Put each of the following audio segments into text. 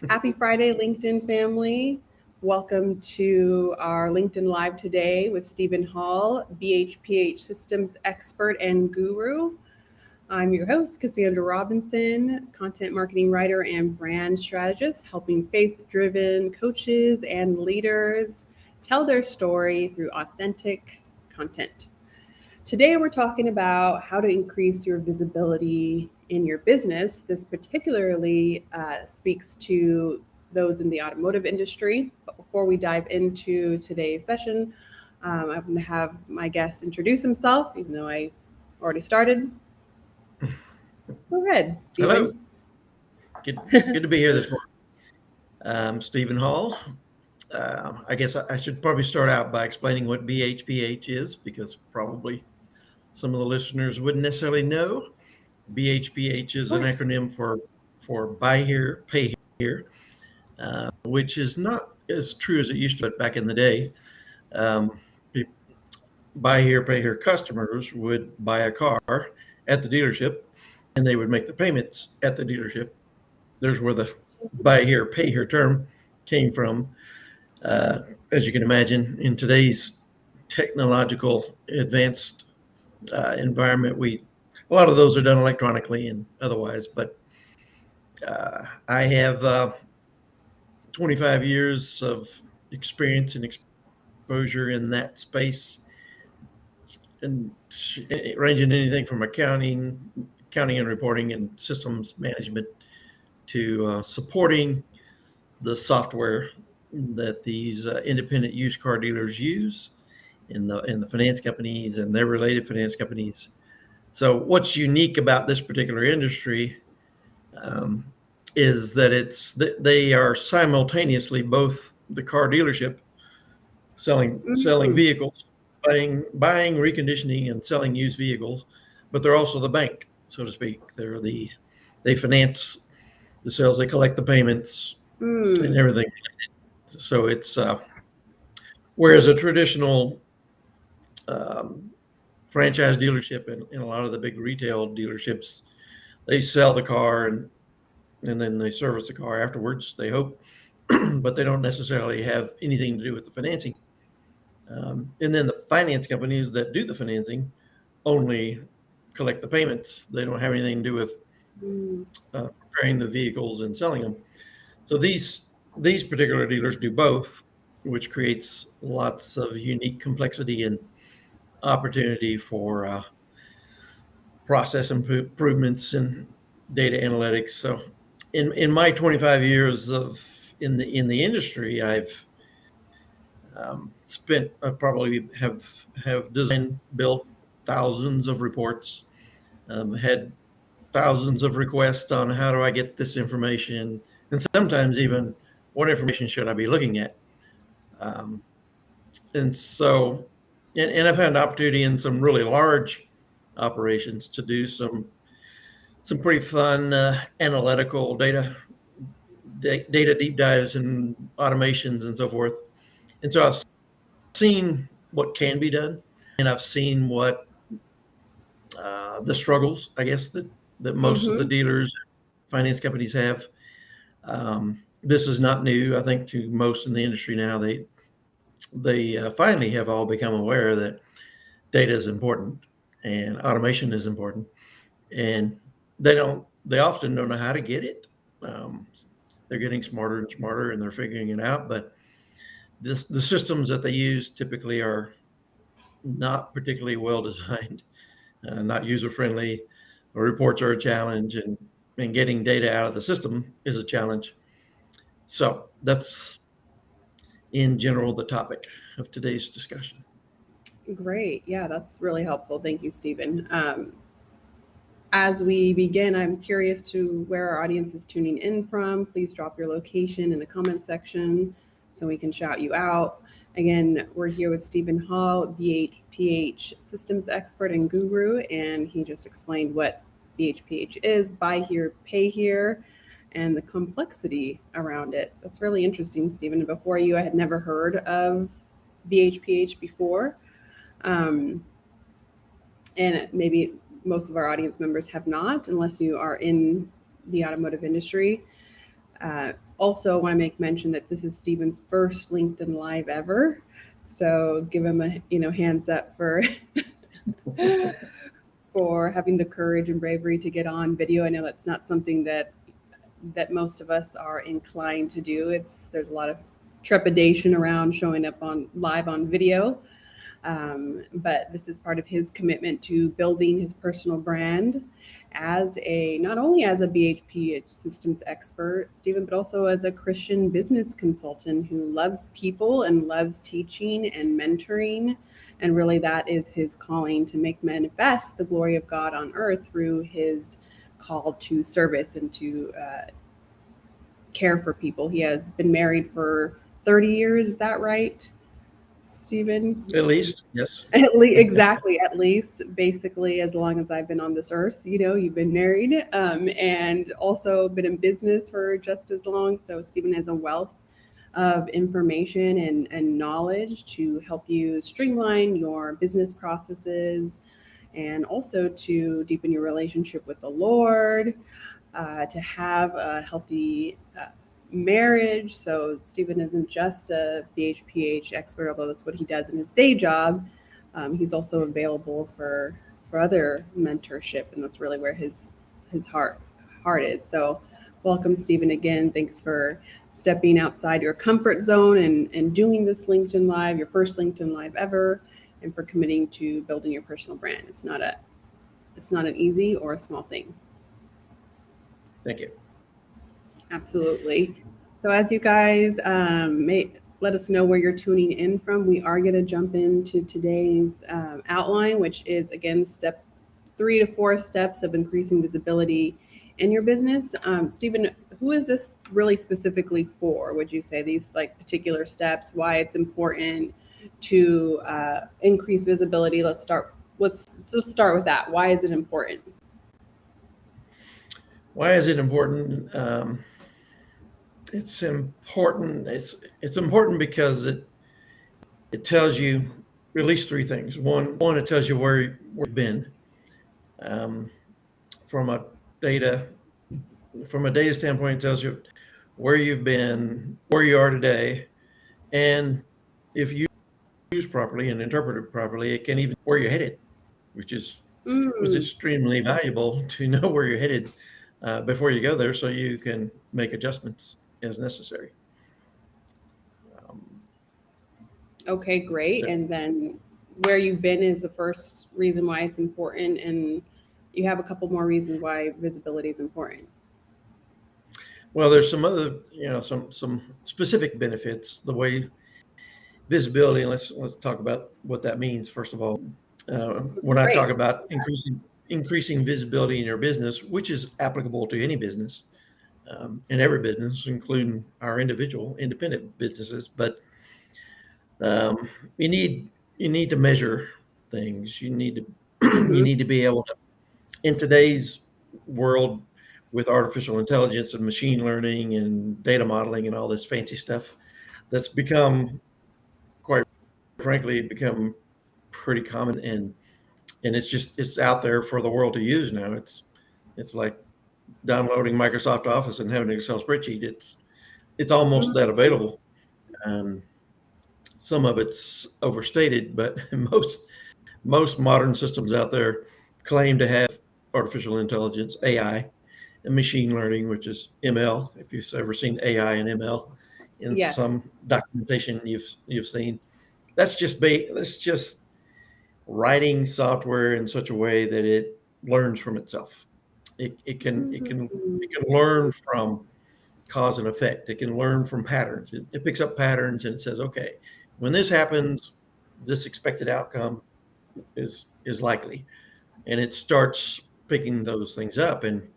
Happy Friday, LinkedIn family. Welcome to our LinkedIn Live today with Stephen Hall, BHPH systems expert and guru. I'm your host, Cassandra Robinson, content marketing writer and brand strategist, helping faith-driven coaches and leaders tell their story through authentic content. Today, we're talking about how to increase your visibility in your business. This particularly speaks to those in the automotive industry. But before we dive into today's session, I'm going to have my guest introduce himself, even though I already started. Go ahead, Hello. Stephen. Good to be here this morning. I'm Stephen Hall. I guess I should probably start out by explaining what BHPH is, because probably some of the listeners wouldn't necessarily know. BHPH is an Right. acronym for Buy Here, Pay Here, which is not as true as it used to be back in the day. Um, Buy Here, Pay Here customers would buy a car at the dealership, and they would make the payments at the dealership. There's where the buy here, pay here term came from. As you can imagine, in today's technological advanced environment, a lot of those are done electronically and otherwise. But I have 25 years of experience and exposure in that space, and ranging anything from accounting and reporting and systems management to supporting the software that these independent used car dealers use in the finance companies and their related finance companies. So what's unique about this particular industry is that they are simultaneously both the car dealership selling Mhm. vehicles, buying, reconditioning, and selling used vehicles, but they're also the bank, so to speak. They finance the sales, they collect the payments and Mm. everything. So it's whereas a traditional um, franchise dealership and a lot of the big retail dealerships, they sell the car and then they service the car afterwards, they hope, but they don't necessarily have anything to do with the financing. And then the finance companies that do the financing only collect the payments. They don't have anything to do with Mm. preparing the vehicles and selling them. So these particular dealers do both, which creates lots of unique complexity and opportunity for process improvements and data analytics. So in my 25 years of in the industry, I've spent I probably have designed, built thousands of reports, had thousands of requests on how do I get this information, and sometimes even what information should I be looking at. Um, and so, and I've had an opportunity in some really large operations to do some pretty fun analytical data deep dives and automations and so forth. And so I've seen what can be done, and I've seen what the struggles, I guess, that most of the Mhm. dealers, finance companies have. This is not new, I think, to most in the industry now. They finally have all become aware that data is important and automation is important, and they often don't know how to get it. Um, they're getting smarter and smarter, and they're figuring it out. But the systems that they use typically are not particularly well designed, not user friendly. Reports are a challenge, and getting data out of the system is a challenge. So that's in general the topic of today's discussion. Great. Yeah, that's really helpful. Thank you, Stephen. As we begin, I'm curious to where our audience is tuning in from. Please drop your location in the comment section so we can shout you out. Again, we're here with Stephen Hall, BHPH systems expert and guru, and he just explained what BHPH is, buy here, pay here, and the complexity around it. That's really interesting, Stephen. Before you, I had never heard of BHPH before. Um, and maybe most of our audience members have not, unless you are in the automotive industry. Uh, also want to make mention that this is Stephen's first LinkedIn Live ever. So give him a hands up for for having the courage and bravery to get on video. I know that's not something that most of us are inclined to do. There's a lot of trepidation around showing up on live on video. But this is part of his commitment to building his personal brand as not only as a BHP systems expert, Stephen, but also as a Christian business consultant who loves people and loves teaching and mentoring. And really that is his calling, to make manifest the glory of God on earth through his call to service and to care for people. He has been married for 30 years. Is that right, Stephen? At least, yes. Exactly. At least, basically, as long as I've been on this earth, you've been married, and also been in business for just as long. So Stephen has a wealth of information and knowledge to help you streamline your business processes, and also to deepen your relationship with the Lord, to have a healthy marriage. So Stephen isn't just a BHPH expert, although that's what he does in his day job. He's also available for other mentorship, and that's really where his heart is. So welcome, Stephen, again. Thanks for stepping outside your comfort zone and doing this LinkedIn Live, your first LinkedIn Live ever, and for committing to building your personal brand. It's not an easy or a small thing. Thank you. Absolutely. So as you guys may let us know where you're tuning in from, we are going to jump into today's outline, which is, again, step 3 to 4 steps of increasing visibility in your business. Stephen, who is this really specifically for? Would you say these particular steps, why it's important to increase visibility? Let's start with that. Why is it important? Why is it important? It's important. It's important because it tells you at least 3 things. One, it tells you where you've been, from a data standpoint. It tells you where you've been, where you are today, and if you use properly and interpreted properly, it can even where you're headed, which was extremely valuable to know where you're headed before you go there, so you can make adjustments as necessary. Okay, great. And then where you've been is the first reason why it's important, and you have a couple more reasons why visibility is important. Well, there's some other, some specific benefits. The way visibility, and let's talk about what that means first of all. When I talk about increasing visibility in your business, which is applicable to any business, in every business, including our individual independent businesses, but you need to measure things. You need to be able to, in today's world with artificial intelligence and machine learning and data modeling and all this fancy stuff that's become, quite frankly, pretty common, and it's out there for the world to use now. It's like downloading Microsoft Office and having an Excel spreadsheet. It's almost that available. Some of it's overstated, but most modern systems out there claim to have artificial intelligence, AI, and machine learning, which is ML. If you've ever seen AI and ML in some documentation you've seen, that's just writing software in such a way that it learns from itself. It can learn from cause and effect. It can learn from patterns. It picks up patterns and it says, okay, when this happens, this expected outcome is likely, and it starts picking those things up and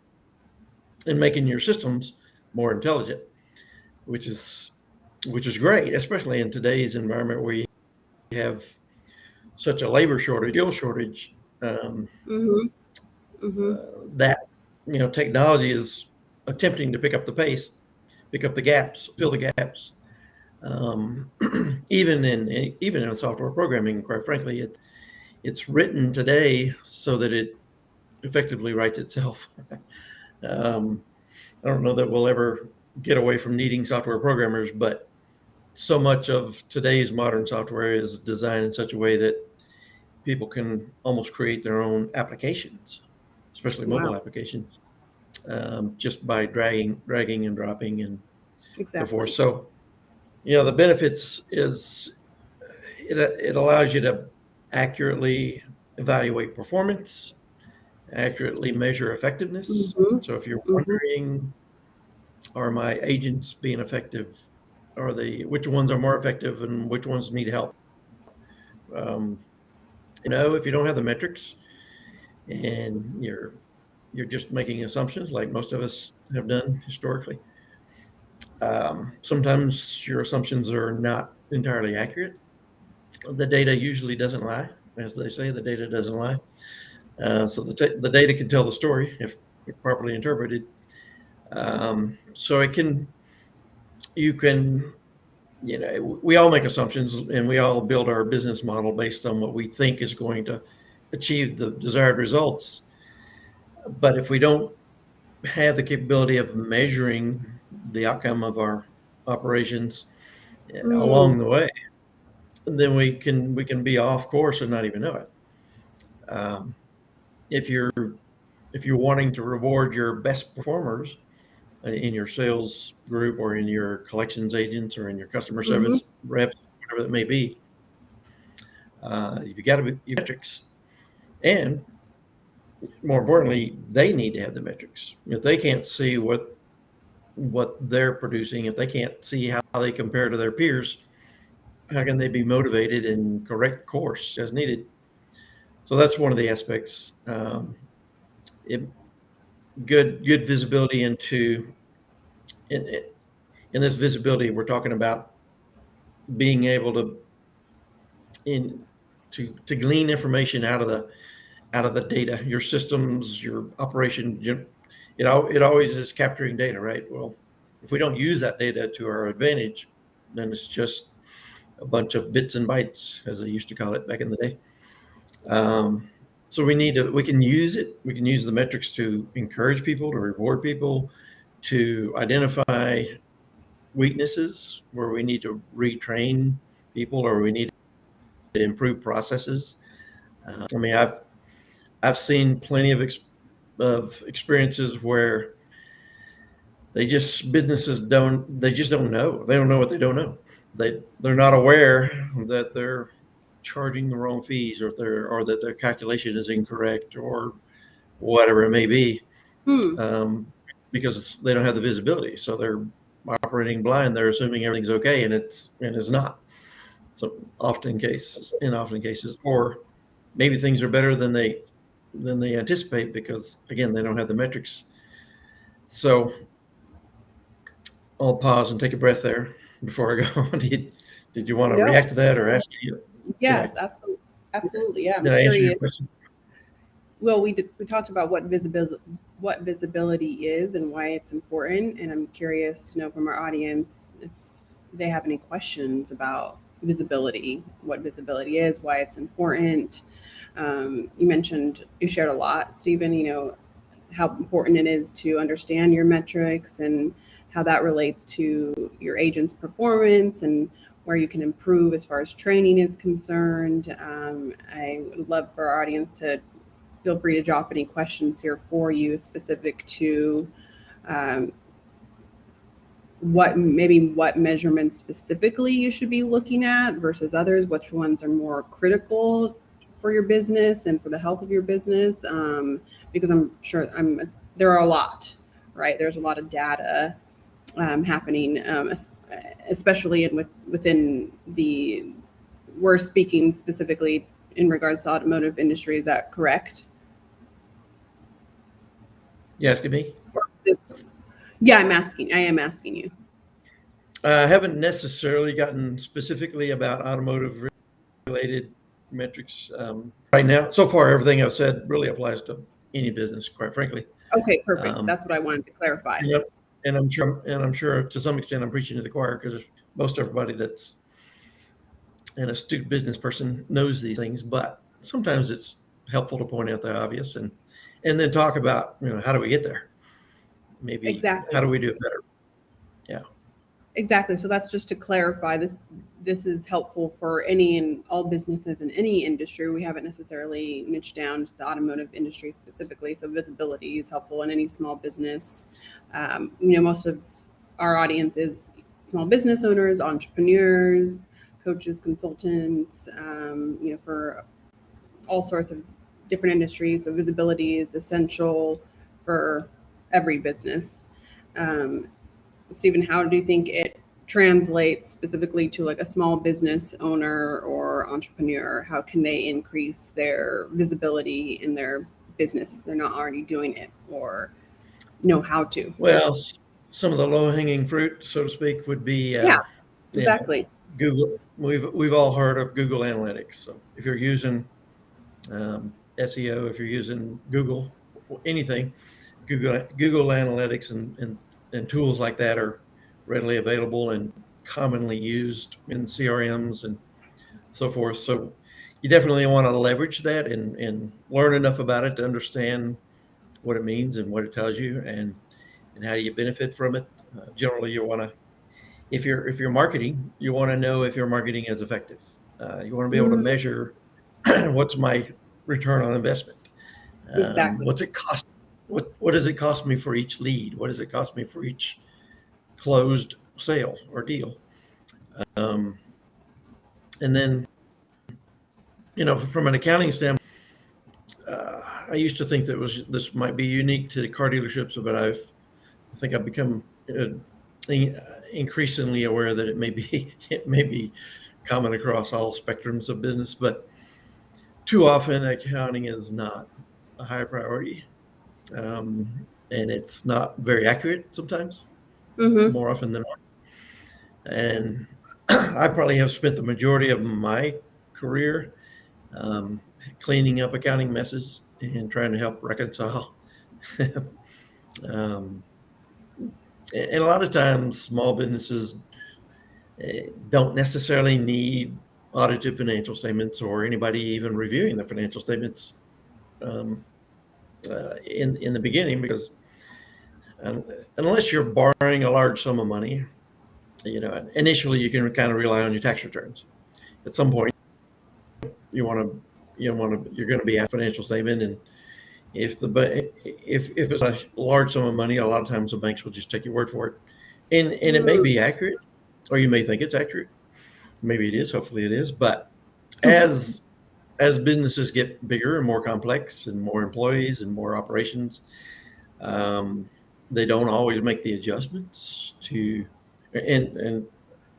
making your systems more intelligent, which is great, especially in today's environment where you have such a labor shortage, skill shortage. That technology is attempting to pick up the pace, pick up the gaps, fill the gaps. Even in software programming, quite frankly, it's written today so that it effectively writes itself. I don't know that we'll ever get away from needing software programmers, but so much of today's modern software is designed in such a way that people can almost create their own applications, especially mobile Wow. applications, just by dragging and dropping and so forth. Exactly. So, the benefits is it allows you to accurately evaluate performance, accurately measure effectiveness. Mm-hmm. So if you're Mm-hmm. wondering, are my agents being effective? Which ones are more effective and which ones need help? Um, if you don't have the metrics and you're just making assumptions like most of us have done historically, sometimes your assumptions are not entirely accurate. The data usually doesn't lie, as they say. The data doesn't lie. So the data can tell the story if properly interpreted. So you can, we all make assumptions and we all build our business model based on what we think is going to achieve the desired results. But if we don't have the capability of measuring the outcome of our operations Mm. along the way, then we can be off course and not even know it. Um, if you're if you're wanting to reward your best performers in your sales group or in your collections agents or in your customer Mm-hmm. service reps, whatever it may be, you've got to be metrics, and more importantly, they need to have the metrics. If they can't see what they're producing, if they can't see how they compare to their peers, how can they be motivated and correct course as needed? So that's one of the aspects. It, good visibility in, in this visibility. We're talking about being able in to glean information out of the data, your systems, your operation. It always is capturing data, right? Well, if we don't use that data to our advantage, then it's just a bunch of bits and bytes, as they used to call it back in the day. So we can use it. We can use the metrics to encourage people, to reward people, to identify weaknesses where we need to retrain people or we need to improve processes. I mean, I've seen plenty of experiences where they just don't know. They don't know what they don't know. They're not aware that they're charging the wrong fees or that their calculation is incorrect or whatever it may be, Hmm. because they don't have the visibility. So they're operating blind. They're assuming everything's okay, and it's not. So often cases, or maybe things are better than they anticipate because again they don't have the metrics. So I'll pause and take a breath there before I go on. Did you want to No. react to that or ask you? Anyway, Yes, absolutely. Absolutely. Yeah, I'm did I answer your curious. question? Well, we talked about what visibility is and why it's important, and I'm curious to know from our audience if they have any questions about visibility, what visibility is, why it's important. You shared a lot, Stephen. How important it is to understand your metrics and how that relates to your agent's performance and where you can improve as far as training is concerned. I would love for our audience to feel free to drop any questions here for you specific to um, what measurements specifically you should be looking at versus others, which ones are more critical for your business and for the health of your business, because I'm sure there are a lot, right? There's a lot of data happening, especially within the we're speaking specifically in regards to automotive industry. Is that correct? You asking me? Or just, yeah, I am asking you. I haven't necessarily gotten specifically about automotive related metrics right now. So far, everything I've said really applies to any business, quite frankly. Okay, perfect. Um, That's what I wanted to clarify. and, I'm sure to some extent I'm preaching to the choir because most everybody that's an astute business person knows these things, but sometimes it's helpful to point out the obvious and then talk about how do we get there? Maybe how Exactly. do we do it better? Yeah. Exactly. So that's just to clarify this. This is helpful for any and all businesses in any industry. We haven't necessarily niched down to the automotive industry specifically. So visibility is helpful in any small business. Most of our audience is small business owners, entrepreneurs, coaches, consultants. For all sorts of different industries. So visibility is essential for every business. Um, Stephen, how do you think it translates specifically to like a small business owner or entrepreneur? How can they increase their visibility in their business if they're not already doing it or know how to? Well, some of the low-hanging fruit, so to speak, would be, Yeah, you know, exactly. Google. We've all heard of Google Analytics. So if you're using SEO, if you're using Google, anything, Google Analytics and tools like that are readily available and commonly used in CRMs and so forth. So you definitely want to leverage that and learn enough about it to understand what it means and what it tells you and how you benefit from it. Generally, you want to, if you're marketing, you want to know if your marketing is effective. You want to be able to Mhm. measure what's my return on investment. Exactly. What's it cost? What does it cost me for each lead? What does it cost me for each closed sale or deal? Um, and then, from an accounting standpoint, I used to think that this might be unique to car dealerships, but I think I've become increasingly aware that it may be it may be common across all spectrums of business, but too often accounting is not a high priority, and it's not very accurate sometimes, Mm-hmm. more often than not. And I probably have spent the majority of my career um, cleaning up accounting messes and trying to help reconcile. um, and a lot of times, small businesses don't necessarily need audited financial statements or anybody even reviewing the financial statements um, in the beginning, because um, unless you're borrowing a large sum of money, initially you can kind of rely on your tax returns. At some point, you're going to be at financial statement, and if it's a large sum of money, a lot of times the banks will just take your word for it, and it may be accurate, or you may think it's accurate. Maybe it is. Hopefully, it is. But as businesses get bigger and more complex, and more employees and more operations, um, they don't always make the adjustments to, and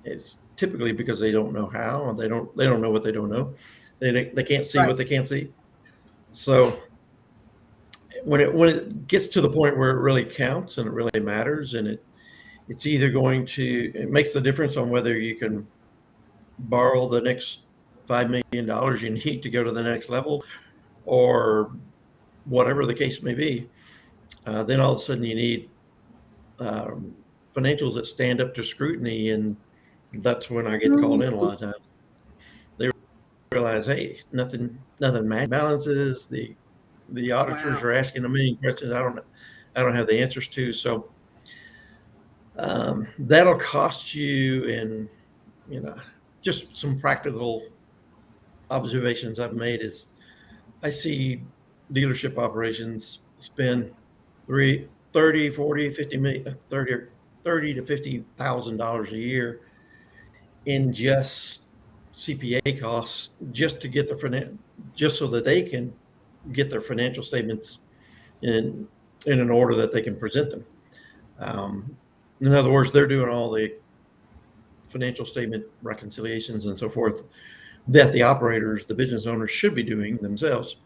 it's typically because they don't know how, or they don't know what they don't know. They can't see Right. what they can't see. So when it gets to the point where it really counts and it really matters, and it's either it makes the difference on whether you can borrow the next $5 million you need to go to the next level, or whatever the case may be. Then all of a sudden you need um, financials that stand up to scrutiny, and that's when I get called in a lot of times. They realize, hey, nothing balances. The auditors Wow. are asking a million questions I don't have the answers to. So that'll cost you. And just some practical observations I've made is I see dealership operations spend 30, 40, 50 million, 30 to $50,000 a year in just CPA costs, just to get just so that they can get their financial statements in an order that they can present them. Um, in other words, they're doing all the financial statement reconciliations and so forth that the operators, the business owners, should be doing themselves,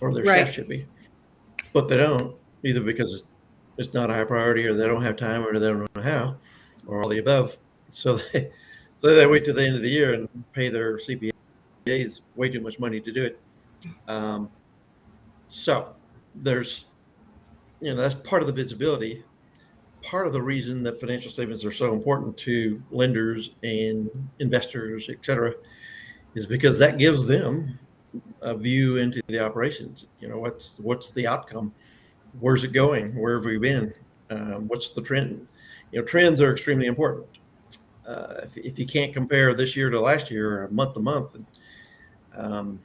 or their staff Right. should be, but they don't, either because it's not a high priority, or they don't have time, or they don't know how, or all the above. So they wait till the end of the year and pay their CPAs way too much money to do it. Um, so there's, that's part of the visibility. Part of the reason that financial statements are so important to lenders and investors, et cetera, is because that gives them a view into the operations. What's the outcome? Where's it going? Where have we been? What's the trend? trends are extremely important. If you can't compare this year to last year or month to month, um,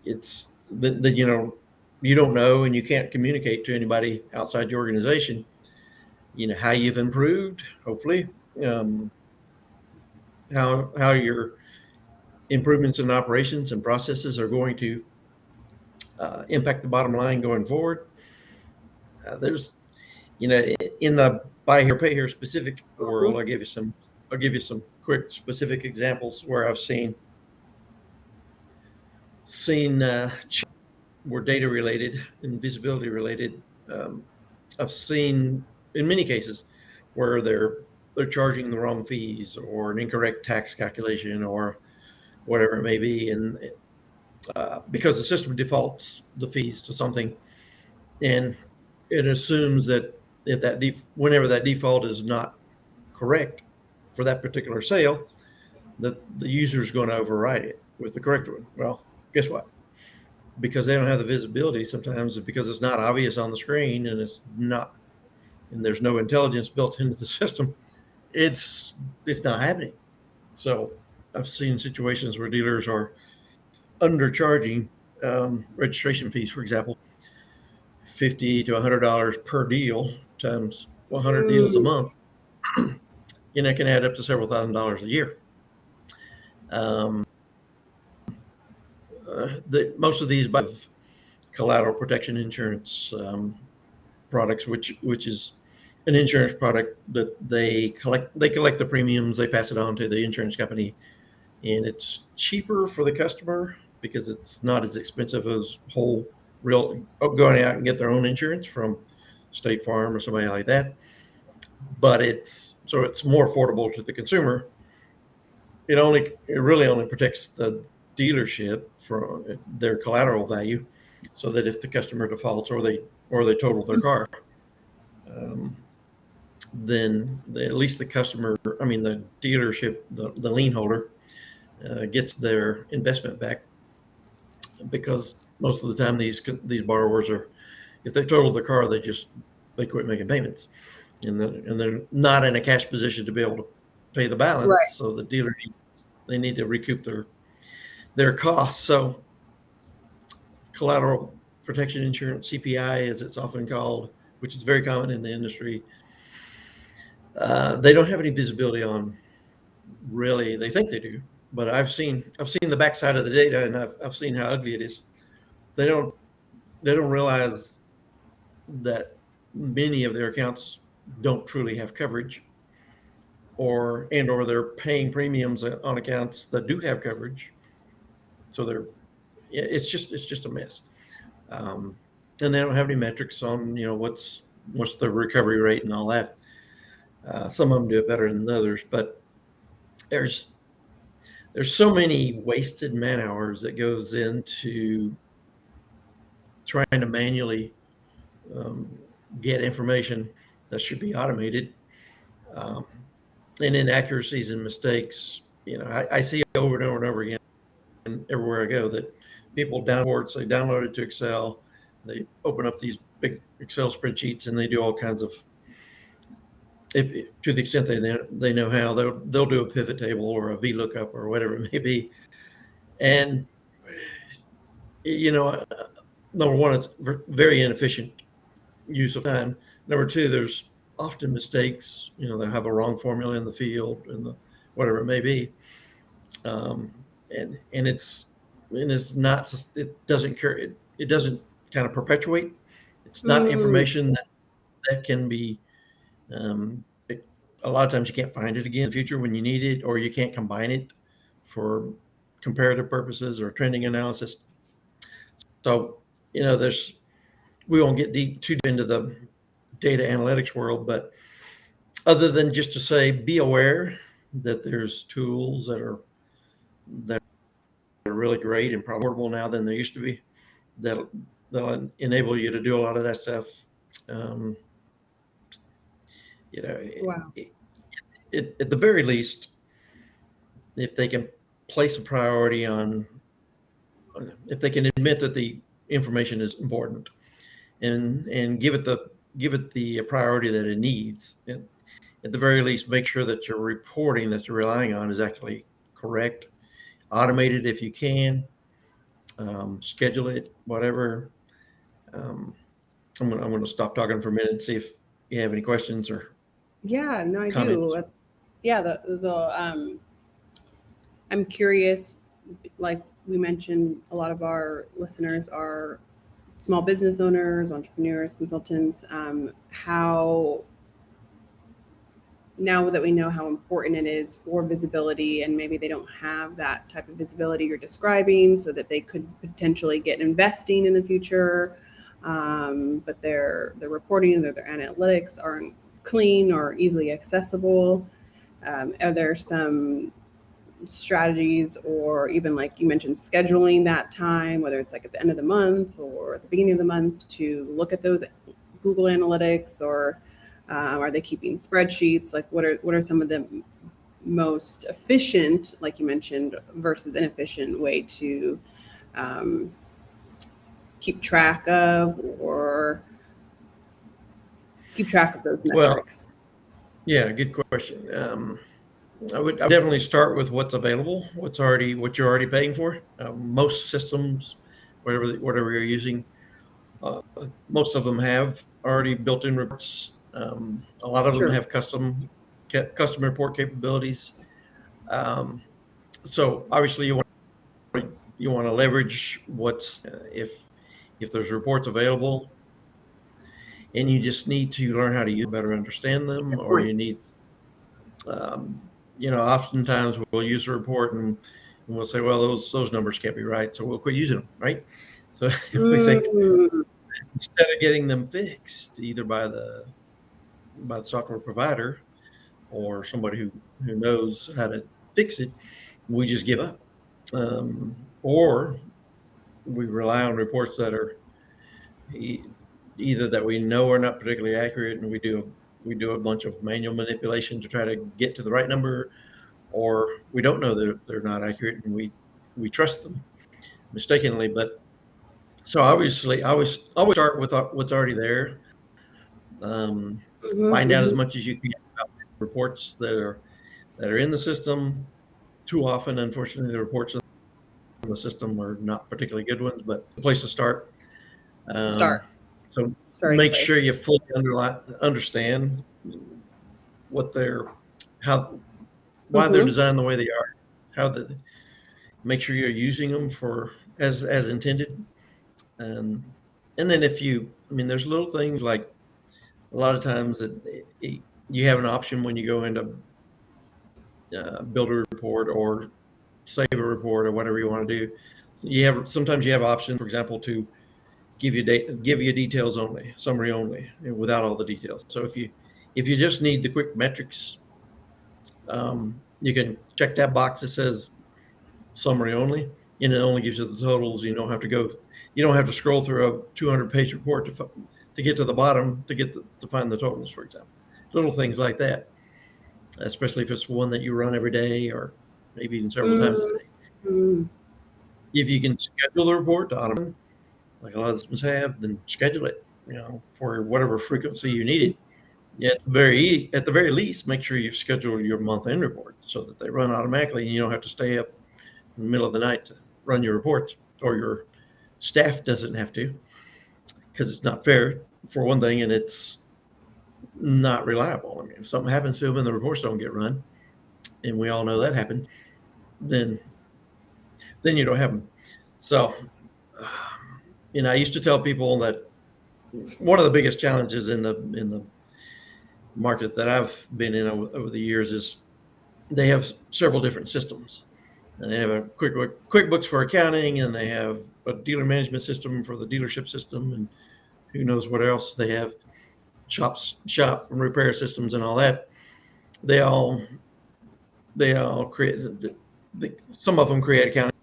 it's that you don't know, and you can't communicate to anybody outside your organization how you've improved, hopefully, um, how your improvements in operations and processes are going to impact the bottom line going forward. There's in the buy here pay here specific world, I'll give you some quick specific examples where I've seen were data related and visibility related. Um, I've seen in many cases where they're charging the wrong fees or an incorrect tax calculation or whatever it may be, and because the system defaults the fees to something, and it assumes that whenever that default is not correct for that particular sale, that the user is going to override it with the correct one. Well, guess what? Because they don't have the visibility sometimes, because it's not obvious on the screen, and there's no intelligence built into the system, it's not happening. So I've seen situations where dealers are undercharging registration fees, for example, $50 to $100 per deal times 100 deals a month, and that can add up to several $1,000s a year. Most of these have collateral protection insurance products, which is an insurance product that they collect the premiums, they pass it on to the insurance company, and it's cheaper for the customer because it's not as expensive as going out and get their own insurance from State Farm or somebody like that. But it's more affordable to the consumer. It really only protects the dealership for their collateral value, so that if the customer defaults or they total their car, then at least the dealership, the lien holder, gets their investment back, because most of the time these borrowers are, if they total their car, they quit making payments, and they're not in a cash position to be able to pay the balance. Right. So the dealer, they need to recoup their costs. So collateral protection insurance, CPI as it's often called, which is very common in the industry, they don't have any visibility on. Really, they think they do, but I've seen the backside of the data, and I've seen how ugly it is. They don't realize that many of their accounts don't truly have coverage, or they're paying premiums on accounts that do have coverage. So it's just a mess. And they don't have any metrics on what's the recovery rate and all that. Some of them do it better than others, but there's so many wasted man hours that goes into trying to manually get information that should be automated, and inaccuracies and mistakes. I see over and over and over again, and everywhere I go, that people download it to Excel, they open up these big Excel spreadsheets, and they do all kinds of, to the extent they know how, they'll do a pivot table or a VLOOKUP or whatever it may be. And number one, it's very inefficient use of time. Number two, there's often mistakes. They have a wrong formula in the field and whatever it may be, and it's not. It doesn't kind of perpetuate. It's not information that can be. A lot of times you can't find it again in the future when you need it, or you can't combine it for comparative purposes or trending analysis. So we won't get too deep into the data analytics world, but other than just to say, be aware that there's tools that are really great and more portable now than they used to be, that'll enable you to do a lot of that stuff. Wow. At the very least, if they can place a priority on, if they can admit that the information is important, and give it the give it the priority that it needs. And at the very least, make sure that your reporting that you're relying on is actually correct. Automate it if you can. Schedule it, whatever. Um, I'm going to stop talking for a minute and see if you have any questions or Yeah, no, I comments. do. Yeah, I'm curious, like we mentioned, a lot of our listeners are small business owners, entrepreneurs, consultants. How now that we know how important it is for visibility, and maybe they don't have that type of visibility you're describing, so that they could potentially get investing in the future, but their reporting or their analytics aren't clean or easily accessible. Are there some strategies, or even like you mentioned, scheduling that time, whether it's like at the end of the month or at the beginning of the month, to look at those Google Analytics, or are they keeping spreadsheets? Like what are some of the most efficient, like you mentioned, versus inefficient way to um, keep track of, or keep track of those Well, metrics? yeah, good question. I would definitely start with what's available, what you're already paying for. Most systems, whatever you're using, most of them have already built-in reports. A lot of them Sure. have custom report capabilities. Um, so obviously you want to leverage what's if there's reports available, and you just need to learn how to use better understand them, Good or point. you need oftentimes we'll use a report and we'll say, well, those numbers can't be right, so we'll quit using them, right? So we think Mm, instead of getting them fixed either by the software provider or somebody who knows how to fix it, we just give up. Or we rely on reports that are either that we know are not particularly accurate, and we do a bunch of manual manipulation to try to get to the right number, or we don't know that they're not accurate and we trust them mistakenly. But so obviously, I always start with what's already there. Um, mhm, find out as mhm. much as you can about reports that are in the system. Too often, unfortunately, the reports in the system are not particularly good ones, but the place to start. Um, Start. so Starting make place. sure you fully understand what they're how why they're Mm-hmm. designed the way they are, how the make sure you're using them for as intended. And then there's little things like a lot of times that you have an option when you go into build a report or save a report or whatever you want to do. Sometimes you have options, for example, to give you details only, summary only, without all the details. So if you just need the quick metrics, you can check that box that says summary only, and it only gives you the totals. You don't have to scroll through a 200-page report to get to the bottom to find the totals, for example. Little things like that, especially if it's one that you run every day or maybe even several times a day. Mm-hmm. If you can schedule the report to automate, like a lot of systems have, then schedule it, for whatever frequency you need it. Yeah, at the very least, make sure you schedule your month-end report so that they run automatically and you don't have to stay up in the middle of the night to run your reports, or your staff doesn't have to, because it's not fair for one thing, and it's not reliable. I mean, if something happens to them and the reports don't get run, and we all know that happens, then you don't have them. So, I used to tell people that one of the biggest challenges in the market that I've been in over the years is they have several different systems. And they have a QuickBooks for accounting, and they have a dealer management system for the dealership system, and who knows what else they have, shop and repair systems and all that. They all create some of them create accounting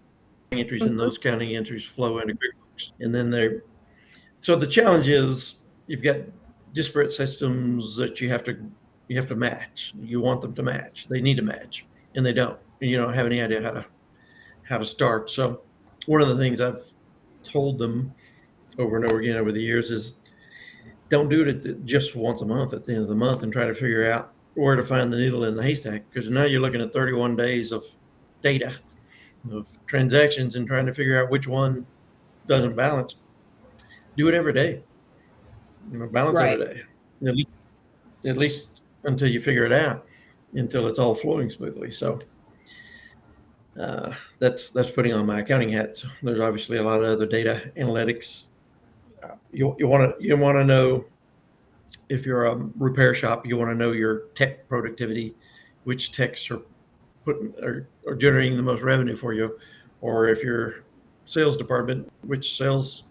entries, and those accounting entries flow into QuickBooks. And then so the challenge is you've got disparate systems that you have to match. You want them to match. They need to match, and they don't. And you don't have any idea how to start. So one of the things I've told them over and over again over the years is don't do it just once a month at the end of the month and try to figure out where to find the needle in the haystack, because now you're looking at 31 days of data of transactions and trying to figure out which one doesn't balance. Do it every day. Balance every Right. day. At least until you figure it out, until it's all flowing smoothly. So that's putting on my accounting hat. So there's obviously a lot of other data analytics. You want to know, if you're a repair shop, you want to know your tech productivity, which techs are generating the most revenue for you, or if you're sales department, which sales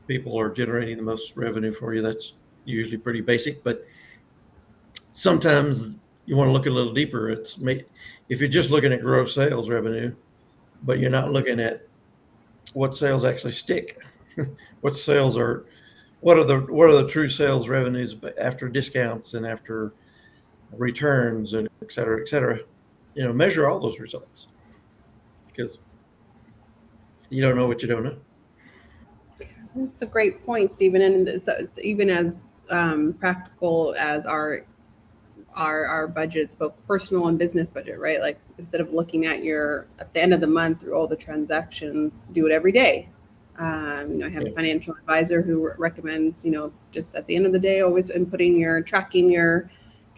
people are generating the most revenue for you. That's usually pretty basic, but sometimes you want to look a little deeper. If you're just looking at gross sales revenue, but you're not looking at what sales actually stick, what sales are, what are the true sales revenues after discounts and after returns and et cetera, et cetera. Measure all those results, because you don't know what you don't know. That's a great point, Stephen. And it's even as practical as our budgets, both personal and business budget, right? Like, instead of looking at at the end of the month through all the transactions, do it every day. I have a financial advisor who recommends, just at the end of the day, always tracking your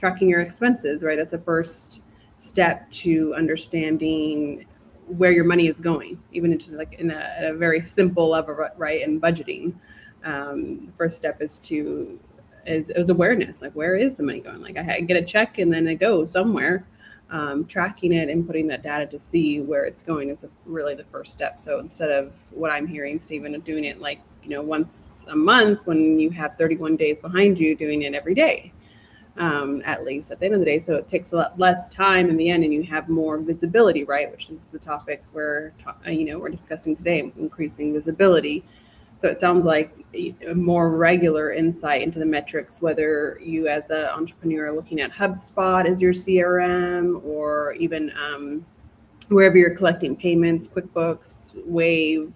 expenses, right? That's a first step to understanding where your money is going, even into like at a very simple level, right? And budgeting. The first step is awareness. Like, where is the money going? Like, I get a check and then it goes somewhere. Tracking it and putting that data to see where it's going is really the first step. So instead of what I'm hearing, Stephen, doing it like, once a month when you have 31 days behind you, doing it every day, at least at the end of the day. So it takes a lot less time in the end, and you have more visibility, right? Which is the topic we're discussing today, increasing visibility. So it sounds like a more regular insight into the metrics, whether you as an entrepreneur are looking at HubSpot as your CRM, or even wherever you're collecting payments, QuickBooks, Wave,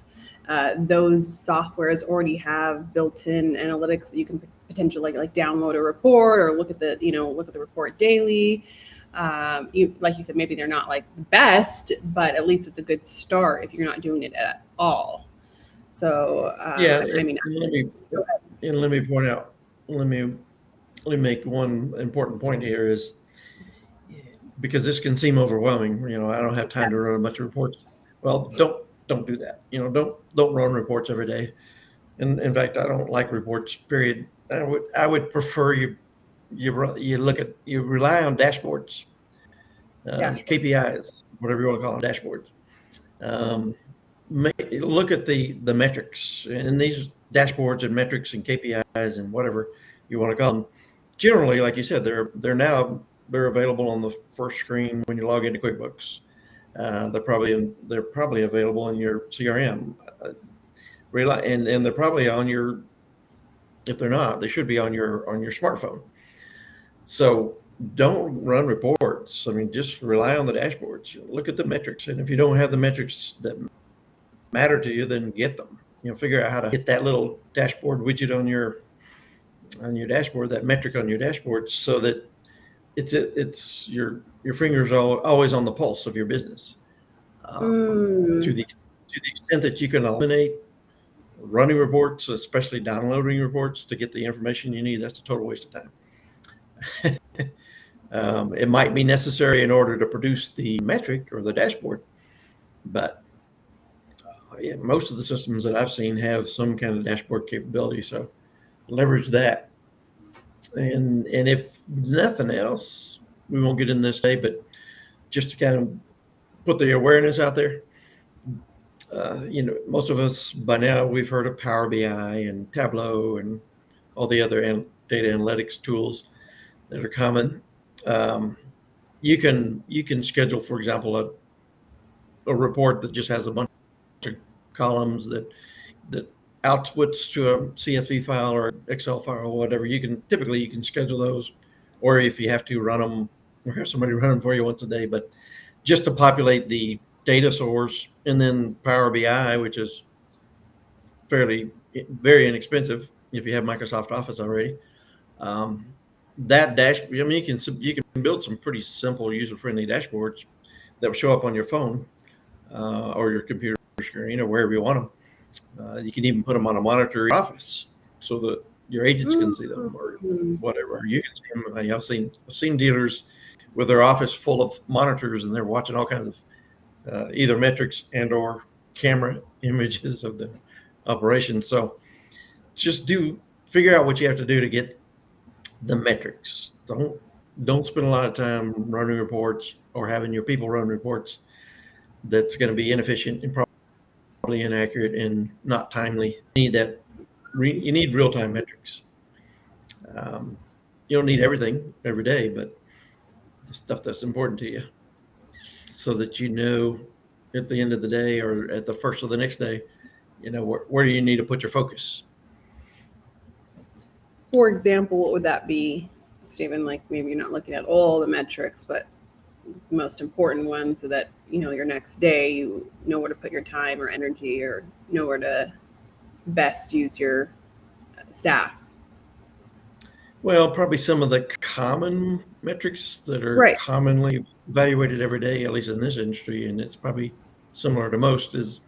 those softwares already have built-in analytics that you can potentially like download a report or look at the report daily. Like you said, maybe they're not like best, but at least it's a good start if you're not doing it at all. So let me point out. Let me make one important point here, is because this can seem overwhelming. I don't have time to run a bunch of reports. Well, don't do that. Don't run reports every day. And in fact, I don't like reports. Period. I would prefer you rely on dashboards, KPIs, whatever you want to call them, dashboards. Look at the metrics, and these dashboards and metrics and KPIs and whatever you want to call them. Generally, like you said, they're available on the first screen when you log into QuickBooks. They're probably available in your CRM. And they're probably on your. If they're not, they should be on your smartphone. So don't run reports. I mean, just rely on the dashboards. Look at the metrics, and if you don't have the metrics that matter to you, then get them. Figure out how to get that little dashboard widget on your dashboard, that metric on your dashboard, so that it's your fingers are always on the pulse of your business. To the extent that you can eliminate running reports, especially downloading reports to get the information you need, that's a total waste of time. It might be necessary in order to produce the metric or the dashboard, but most of the systems that I've seen have some kind of dashboard capability, so leverage that. And if nothing else, we won't get in this day, but just to kind of put the awareness out there. Most of us by now, we've heard of Power BI and Tableau and all the other data analytics tools that are common. You can schedule, for example, a report that just has a bunch of columns that outputs to a CSV file or Excel file or whatever. You can schedule those, or if you have to run them, or have somebody run them for you once a day, but just to populate the data source. And then Power BI, which is very inexpensive if you have Microsoft Office already. That dashboard, I mean, you can build some pretty simple user-friendly dashboards that will show up on your phone or your computer screen or wherever you want them. You can even put them on a monitor in your office so that your agents can see them or whatever. You can see them. I've seen dealers with their office full of monitors and they're watching all kinds of either metrics and or camera images of the operation. So just figure out what you have to do to get the metrics. Don't spend a lot of time running reports or having your people run reports that's going to be inefficient and probably inaccurate and not timely. You need real-time metrics. You don't need everything every day, but the stuff that's important to you so that you know at the end of the day or at the first of the next day, where you need to put your focus. For example, what would that be, Stephen? Like maybe you're not looking at all the metrics, but the most important ones so that, your next day, you know where to put your time or energy or know where to best use your staff. Well, probably some of the common metrics that are commonly evaluated every day, at least in this industry, and it's probably similar to most, is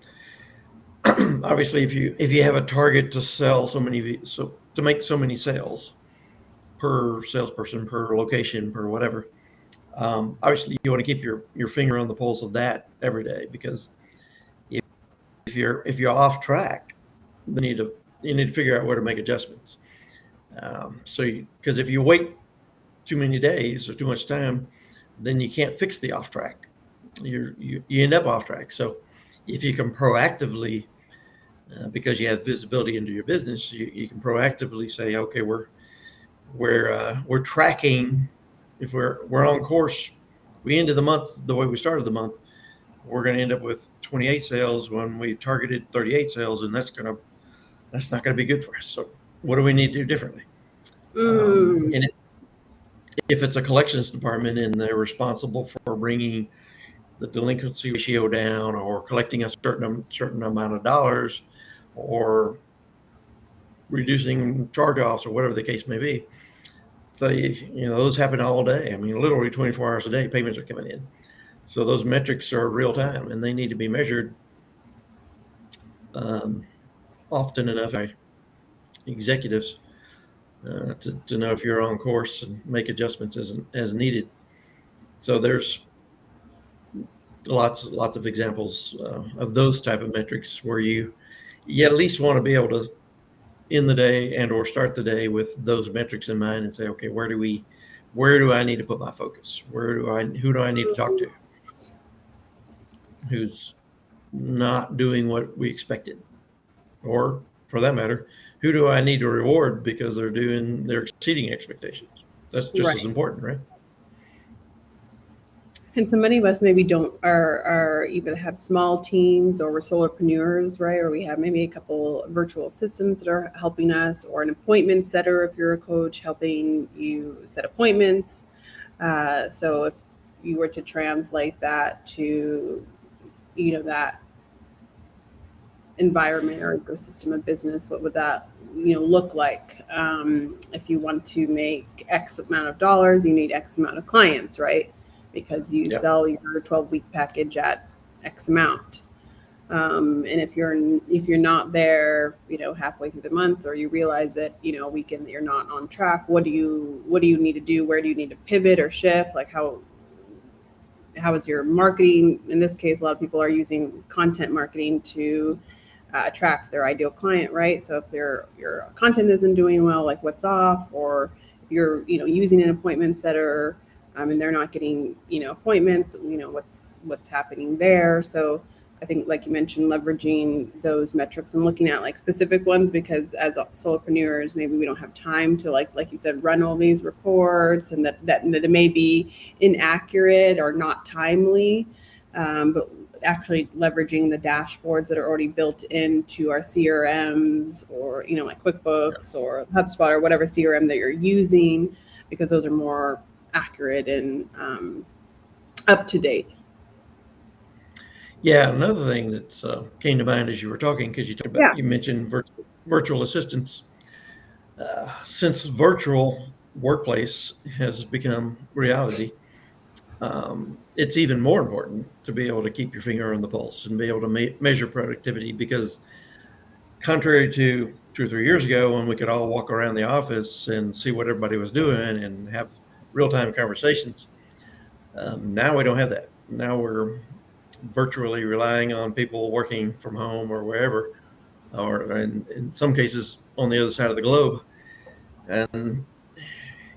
obviously if you have a target to sell to make so many sales per salesperson, per location, per whatever, obviously you want to keep your finger on the pulse of that every day, because if you're off track, then you need to figure out where to make adjustments. Because if you wait too many days or too much time, then you can't fix the off track. You end up off track. So if you can proactively, because you have visibility into your business, you can proactively say, okay, we're tracking. If we're on course, we ended the month the way we started the month, we're going to end up with 28 sales when we targeted 38 sales, and that's not going to be good for us. So what do we need to do differently? And if it's a collections department and they're responsible for bringing the delinquency ratio down or collecting a certain amount of dollars or reducing charge-offs or whatever the case may be, those happen all day. I mean, literally 24 hours a day, payments are coming in. So those metrics are real time and they need to be measured often enough by executives to know if you're on course and make adjustments as needed. So there's lots of examples of those type of metrics where you at least want to be able to end the day and or start the day with those metrics in mind and say, okay, where do I need to put my focus? Who do I need to talk to? Who's not doing what we expected? Or for that matter, who do I need to reward because they're exceeding expectations? That's just as important, right? And so many of us maybe are either have small teams or we're solopreneurs, right? Or we have maybe a couple virtual assistants that are helping us, or an appointment setter if you're a coach helping you set appointments. So if you were to translate that to, that environment or ecosystem of business, what would that look like? If you want to make X amount of dollars, you need X amount of clients, right? Because you sell your 12-week package at X amount. And if you're not there, halfway through the month, or you realize that, a weekend that you're not on track, what do you need to do? Where do you need to pivot or shift? Like how is your marketing? In this case, a lot of people are using content marketing to attract their ideal client, right? So if your content isn't doing well, like what's off, or if you're, using an appointment setter, and they're not getting, appointments, what's happening there. So I think, like you mentioned, leveraging those metrics and looking at like specific ones, because as solopreneurs, maybe we don't have time to like you said, run all these reports, and that may be inaccurate or not timely. But actually leveraging the dashboards that are already built into our CRMs, or, like QuickBooks or HubSpot or whatever CRM that you're using, because those are more accurate and up to date. Yeah, another thing that came to mind as you were talking, because you mentioned virtual assistants. Since virtual workplace has become reality, it's even more important to be able to keep your finger on the pulse and be able to measure productivity, because contrary to 2 or 3 years ago when we could all walk around the office and see what everybody was doing and have real-time conversations, now we don't have that. Now we're virtually relying on people working from home or wherever, or in some cases on the other side of the globe. And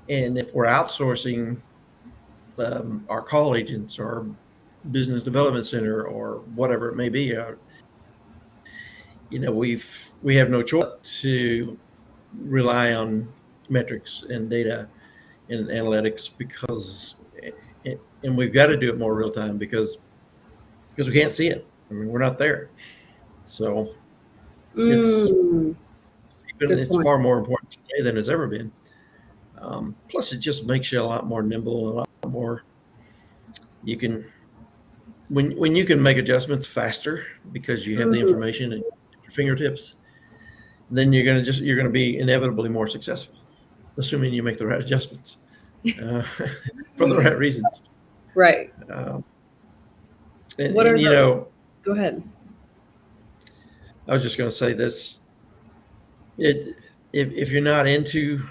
if we're outsourcing our call agents or business development center or whatever it may be, we have no choice to rely on metrics and data and analytics, and we've got to do it more real time because we can't see it. I mean, we're not there. So it's Good point. far more important today than it's ever been. Plus, it just makes you a lot more nimble, a lot more. You can when you can make adjustments faster because you have the information at your fingertips, then you're gonna be inevitably more successful, assuming you make the right adjustments uh, for the right reasons. Right. Um, What are and the? Go ahead. I was just going to say this: if you're not into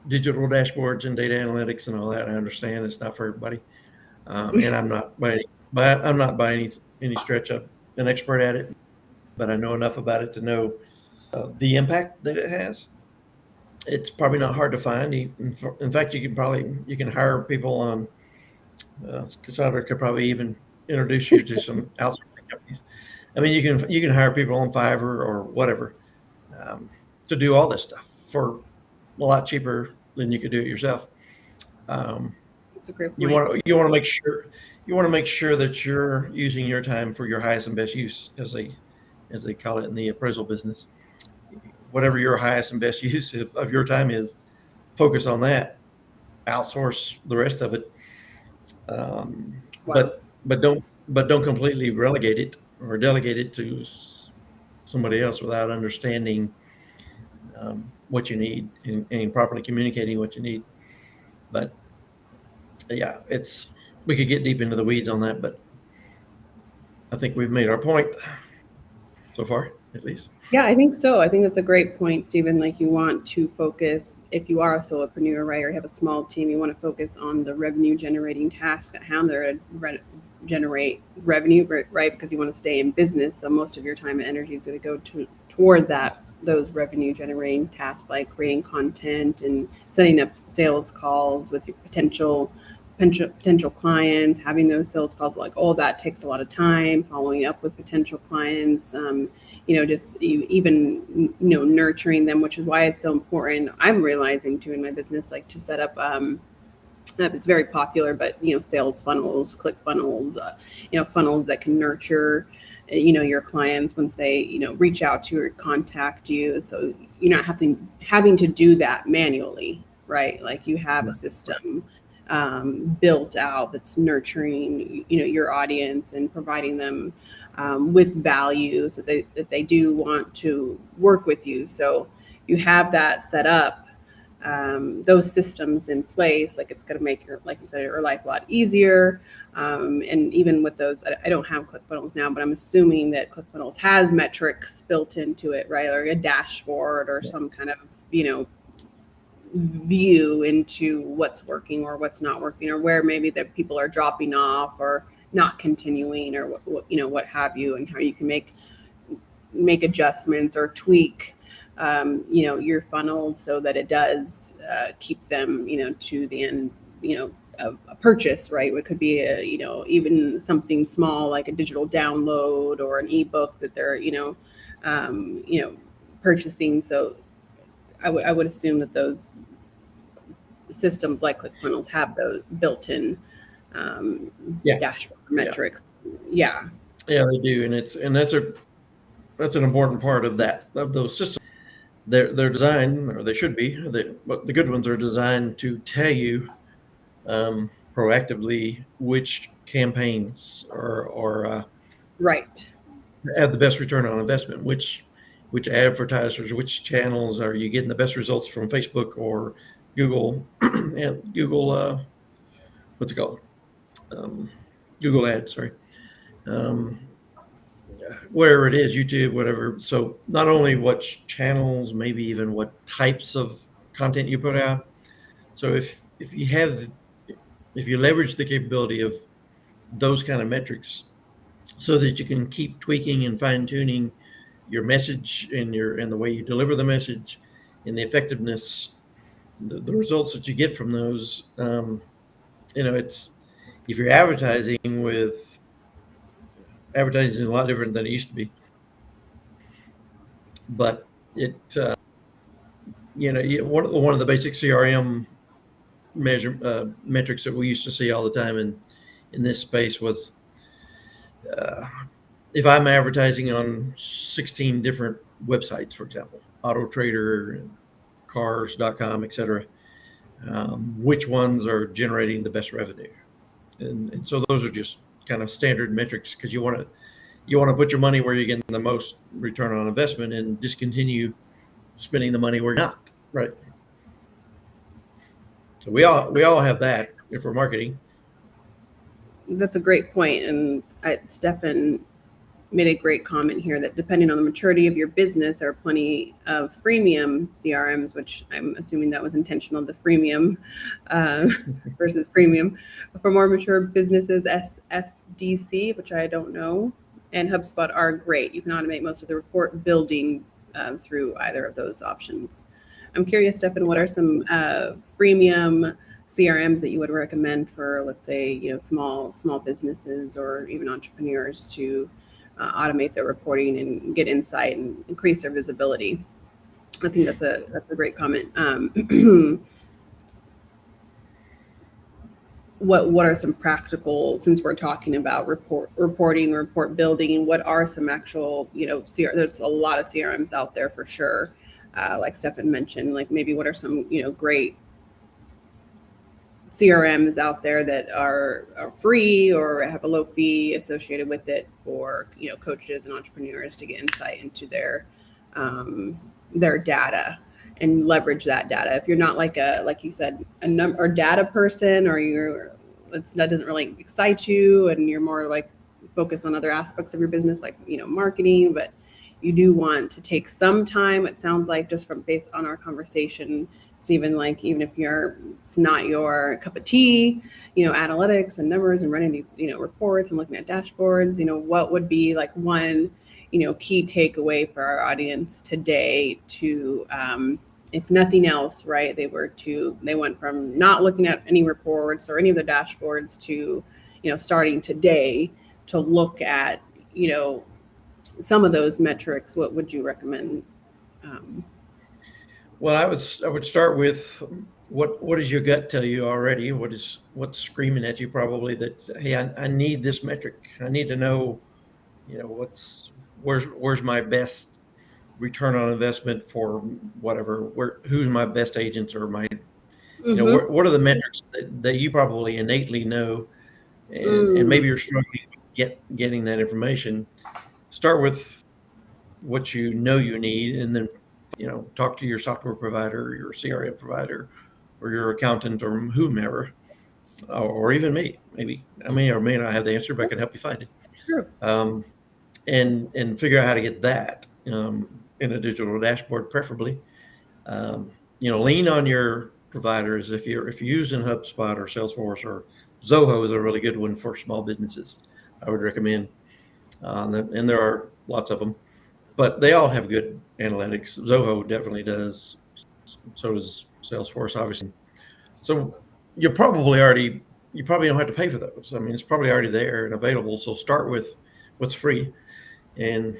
digital dashboards and data analytics and all that, I understand it's not for everybody. And I'm not by any stretch an expert at it, but I know enough about it to know the impact that it has. It's probably not hard to find. In fact, you can hire people on. Cassandra could probably even introduce you to some outsourcing companies. I mean, you can hire people on Fiverr or whatever to do all this stuff for a lot cheaper than you could do it yourself. Um, That's a great point. you want to make sure that you're using your time for your highest and best use, as they call it in the appraisal business. Whatever your highest and best use of your time is, focus on that. Outsource the rest of it, Wow. but don't completely relegate it or delegate it to somebody else without understanding what you need and properly communicating what you need. But yeah, we could get deep into the weeds on that, but I think we've made our point so far, at least. Yeah, I think so. I think that's a great point, Stephen. Like, you want to focus, if you are a solopreneur, right, or you have a small team, you want to focus on the revenue generating tasks at hand that are generate revenue, right? Because you want to stay in business. So most of your time and energy is going to go toward those revenue generating tasks, like creating content and setting up sales calls with your potential clients, having those sales calls. Like, all that takes a lot of time, following up with potential clients, just even nurturing them, which is why it's so important. I'm realizing too in my business, like, to set up it's very popular, but sales funnels, click funnels, funnels that can nurture your clients once they reach out to or contact you, so you're not having to do that manually, right? Like, you have a system built out that's nurturing your audience and providing them with value, so that they do want to work with you. So you have that set up, those systems in place. Like, it's going to make like you said, your life a lot easier. And even with those, I don't have ClickFunnels now, but I'm assuming that ClickFunnels has metrics built into it, right? Or a dashboard or some kind of view into what's working or what's not working, or where maybe that people are dropping off or not continuing, or what have you, and how you can make adjustments or tweak your funnel so that it does keep them to the end of a purchase, right? It could be even something small like a digital download or an ebook that they're purchasing. So I would assume that those systems like ClickFunnels have those built-in dashboard metrics. Yeah. Yeah, they do, and that's an important part of those systems. They're designed, or they should be. But the good ones are designed to tell you proactively which campaigns or Right. have the best return on investment, which which advertisers, which channels are you getting the best results from, Facebook or Google, and Google, what's it called? Um, Google Ads, sorry. Um, whatever it is, YouTube, whatever. So not only what channels, maybe even what types of content you put out. So if you leverage the capability of those kind of metrics, so that you can keep tweaking and fine tuning your message and the way you deliver the message and the effectiveness, the results that you get from those. It's if you're advertising is a lot different than it used to be, but one of the basic CRM metrics that we used to see all the time in this space was, uh, if I'm advertising on 16 different websites, for example, Auto Trader, cars.com, etc., which ones are generating the best revenue? And so those are just kind of standard metrics, because you want to put your money where you're getting the most return on investment and discontinue spending the money where you're not, right? So we all have that if we're marketing. That's a great point, and Stefan made a great comment here that depending on the maturity of your business, there are plenty of freemium CRMs, which I'm assuming that was intentional, the freemium versus premium. For more mature businesses, SFDC, which I don't know, and HubSpot are great. You can automate most of the report building through either of those options. I'm curious, Stefan, what are some freemium CRMs that you would recommend for, let's say, small businesses or even entrepreneurs to automate their reporting and get insight and increase their visibility? I think that's a great comment. What are some practical, since we're talking about reporting, report building, what are some actual, there's a lot of CRMs out there for sure. Like Stefan mentioned, like maybe what are some, great CRMs out there that are free or have a low fee associated with it for coaches and entrepreneurs to get insight into their data and leverage that data. If you're not like you said, a number or data person, or that doesn't really excite you, and you're more like focused on other aspects of your business, like marketing, but you do want to take some time. It sounds like, just from based on our conversation, Stephen, like even if it's not your cup of tea, analytics and numbers and running these, reports and looking at dashboards, what would be like one, key takeaway for our audience today to, if nothing else, right? They went from not looking at any reports or any of the dashboards to, starting today to look at, some of those metrics. What would you recommend? Well, I would start with what does your gut tell you already? What's screaming at you probably that, hey, I need this metric. I need to know, where's my best return on investment for whatever. Who's my best agents, or my what are the metrics that you probably innately know, and maybe you're struggling getting that information. Start with what you need, and then talk to your software provider, your CRM provider, or your accountant, or whomever, or even me. Maybe I may or may not have the answer, but I can help you find it. Sure. And figure out how to get that in a digital dashboard, preferably. Lean on your providers. If you're using HubSpot or Salesforce, or Zoho is a really good one for small businesses, I would recommend. And there are lots of them, but they all have good analytics. Zoho definitely does. So does Salesforce, obviously. So you probably don't have to pay for those. I mean, it's probably already there and available. So start with what's free and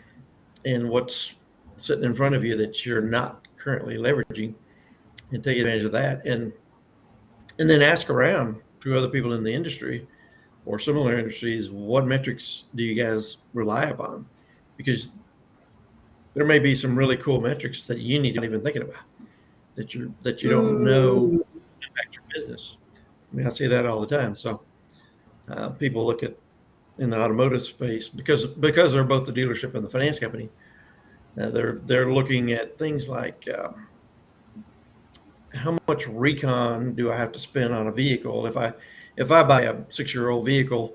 what's sitting in front of you that you're not currently leveraging, and take advantage of that. And then ask around to other people in the industry or similar industries, what metrics do you guys rely upon? Because there may be some really cool metrics that you need to even thinking about that you don't know impact your business. I mean, I see that all the time. So people look at, in the automotive space, because they're both the dealership and the finance company, They're looking at things like how much recon do I have to spend on a vehicle? If I buy a 6-year-old vehicle,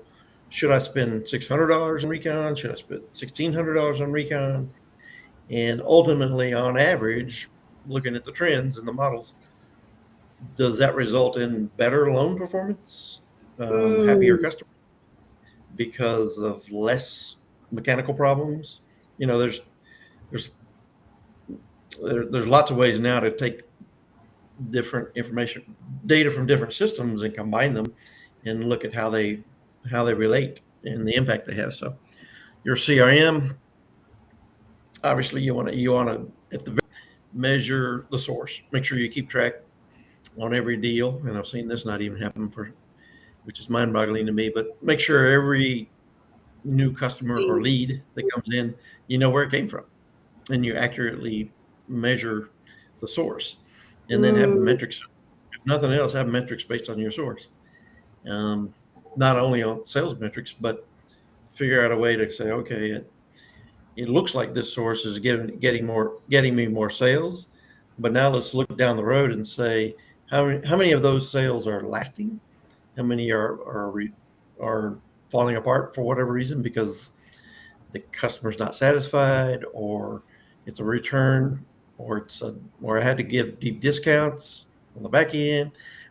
should I spend $600 on recon? Should I spend $1,600 on recon? And ultimately, on average, looking at the trends and the models, does that result in better loan performance, happier customers because of less mechanical problems? There's there's lots of ways now to take different information data from different systems and combine them and look at how they relate and the impact they have. So your CRM, obviously you want to at the measure the source, make sure you keep track on every deal. And I've seen this not even happen which is mind boggling to me, but make sure every new customer or lead that comes in, you know where it came from and you accurately measure the source, and then have metrics. If nothing else, have metrics based on your source. Not only on sales metrics, but figure out a way to say, okay, it looks like this source is getting me more sales, but now let's look down the road and say, how many of those sales are lasting? How many are falling apart for whatever reason because the customer's not satisfied, or it's a return, or I had to give deep discounts on the back end,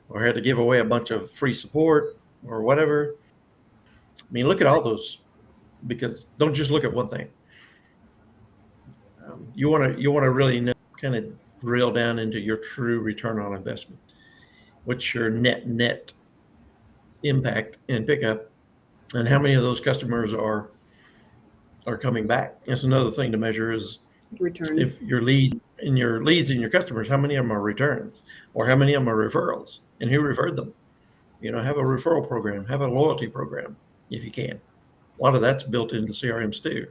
or I had to give away a bunch of free support or whatever. I mean, look at all those, because don't just look at one thing. You want to really know, kind of drill down into your true return on investment. What's your net impact and pickup, and how many of those customers are coming back? That's another thing to measure is return. If your leads and your customers, how many of them are returns, or how many of them are referrals, and who referred them? Have a referral program, have a loyalty program if you can. A lot of that's built into CRMs too,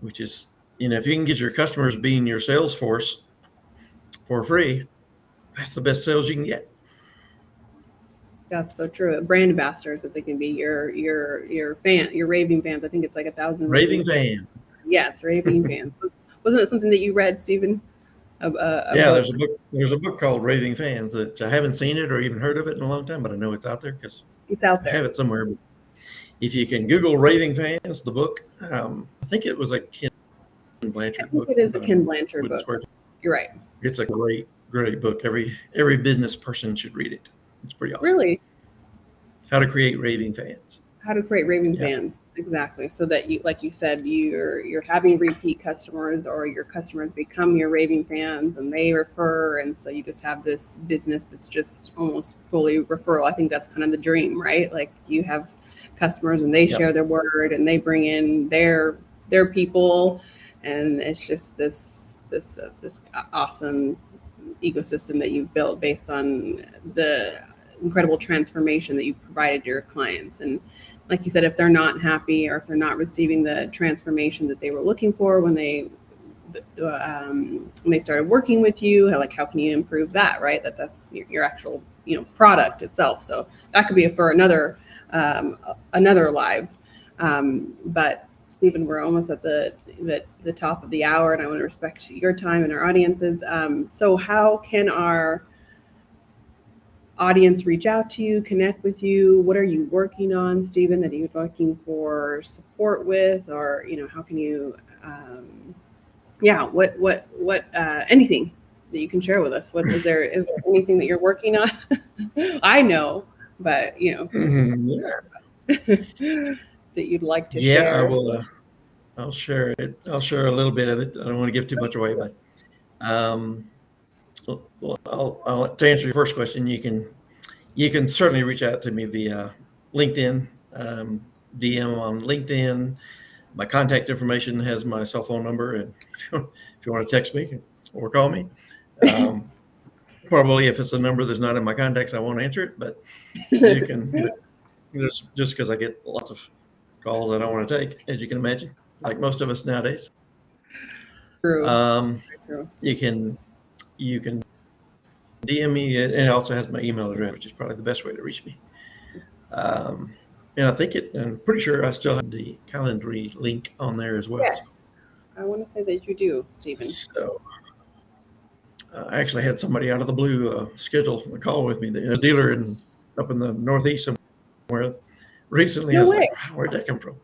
which is, if you can get your customers being your sales force for free, that's the best sales you can get. That's so true. Brand ambassadors, if they can be your fan, your raving fans. I think it's like 1,000 raving fan. Yes, raving fans. Wasn't it something that you read, Stephen? Yeah, there's a book called Raving Fans that I haven't seen it or even heard of it in a long time, but I know it's out there because it's out there. I have it somewhere. If you can Google Raving Fans, the book, I think it was a Ken Blanchard book. It is a Ken Blanchard book. You're right. It's a great book. Every business person should read it. It's pretty awesome. Really? How to create raving fans. How to create raving fans. Exactly. So that you, like you said, you're having repeat customers, or your customers become your raving fans and they refer. And so you just have this business that's just almost fully referral. I think that's kind of the dream, right? Like you have customers and they share their word and they bring in their people. And it's just this awesome ecosystem that you've built based on the incredible transformation that you've provided your clients. And like you said, if they're not happy or if they're not receiving the transformation that they were looking for when they started working with you, how can you improve that, right? That's your actual product itself. So that could be for another live. But Stephen, we're almost at the top of the hour, and I want to respect your time and our audience's. So how can our audience reach out to you, connect with you? What are you working on, Stephen, that you're looking for support with, or how can you what anything that you can share with us? What is there anything that you're working on? I know, but that you'd like to share. I will. I'll share it. I'll share a little bit of it. I don't want to give too much away, but I'll to answer your first question, you can certainly reach out to me via LinkedIn, DM on LinkedIn. My contact information has my cell phone number, and if you want to text me or call me, probably if it's a number that's not in my contacts, I won't answer it. But you can, just because I get lots of calls I don't want to take, as you can imagine, like most of us nowadays. True. You can DM me, and it also has my email address, which is probably the best way to reach me. And I'm pretty sure I still have the Calendly link on there as well. Yes. I want to say that you do, Stephen. So I actually had somebody out of the blue schedule a call with me, a dealer up in the Northeast somewhere recently. I No was way. like, wow, where'd that come from?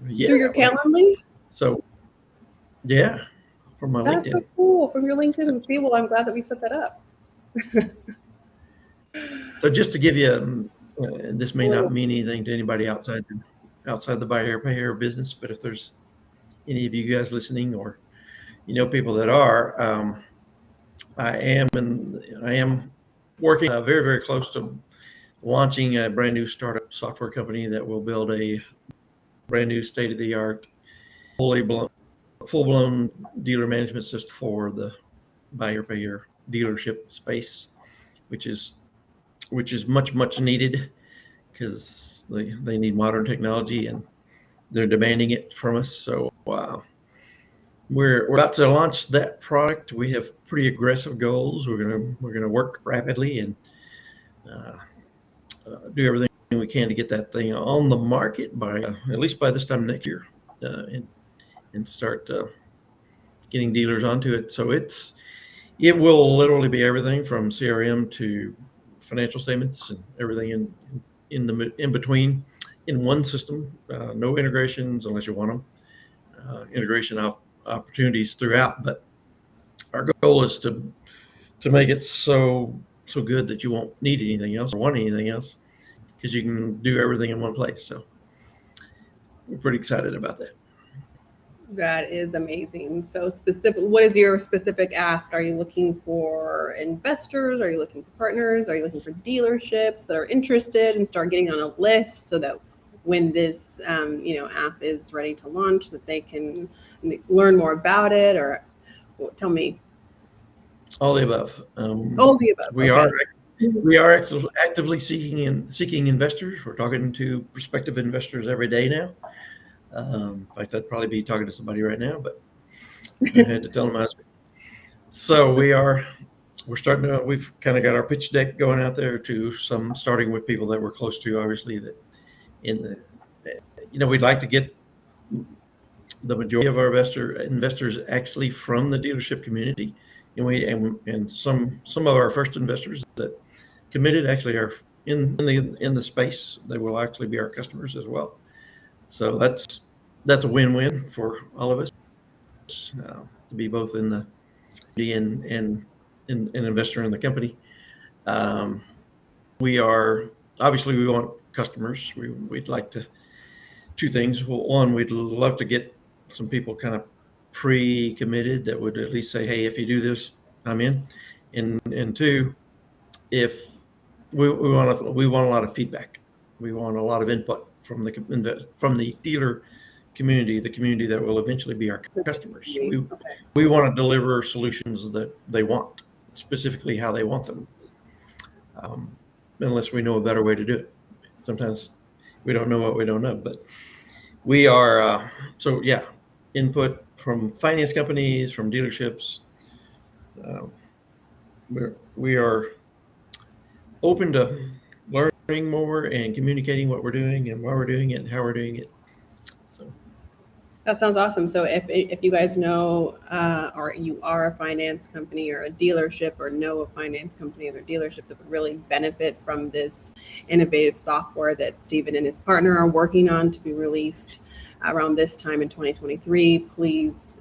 Through Yeah. your Calendly? So, yeah, from my That's LinkedIn. so cool. From your LinkedIn. See, well, I'm glad that we set that up. So just to give you, this may not mean anything to anybody outside the buy here, pay here business, but if there's any of you guys listening or people that are, I am working very, very close to launching a brand new startup software company that will build a brand new state-of-the-art, full-blown dealer management system for the buy here, pay here dealership space, which is much needed because they need modern technology and they're demanding it from us. So we're about to launch that product. We have pretty aggressive goals. We're gonna work rapidly and do everything we can to get that thing on the market by at least by this time next year, and start getting dealers onto it. So it will literally be everything from CRM to financial statements and everything in between in one system. No integrations unless you want them. Integration opportunities throughout, but our goal is to make it so good that you won't need anything else or want anything else because you can do everything in one place. So we're pretty excited about that. That is amazing. So specific, what is your specific ask? Are you looking for investors? Are you looking for partners? Are you looking for dealerships that are interested and start getting on a list so that when this app is ready to launch that they can learn more about it? Or tell me. All the above. All the above. We okay. we are actively seeking investors. We're talking to prospective investors every day now. In fact, I'd probably be talking to somebody right now, but I had to tell them I was. So we're starting to, we've kind of got our pitch deck going out there to starting with people that we're close to, obviously, that we'd like to get the majority of our investors actually from the dealership community. And some of our first investors that committed actually are in the space. They will actually be our customers as well. So that's a win-win for all of us to be both in the and an investor in the company. We want customers. We'd like to two things. Well, one, we'd love to get some people kind of pre-committed that would at least say, "Hey, if you do this, I'm in." And two, if we want a lot of feedback. We want a lot of input from the dealer community, the community that will eventually be our customers. We want to deliver solutions that they want, specifically how they want them, unless we know a better way to do it. Sometimes we don't know what we don't know, but we are input from finance companies, from dealerships. We are open to learning more and communicating what we're doing and why we're doing it and how we're doing it. So that sounds awesome. So if you guys know or you are a finance company or a dealership or know a finance company or a dealership that would really benefit from this innovative software that Stephen and his partner are working on to be released around this time in 2023, please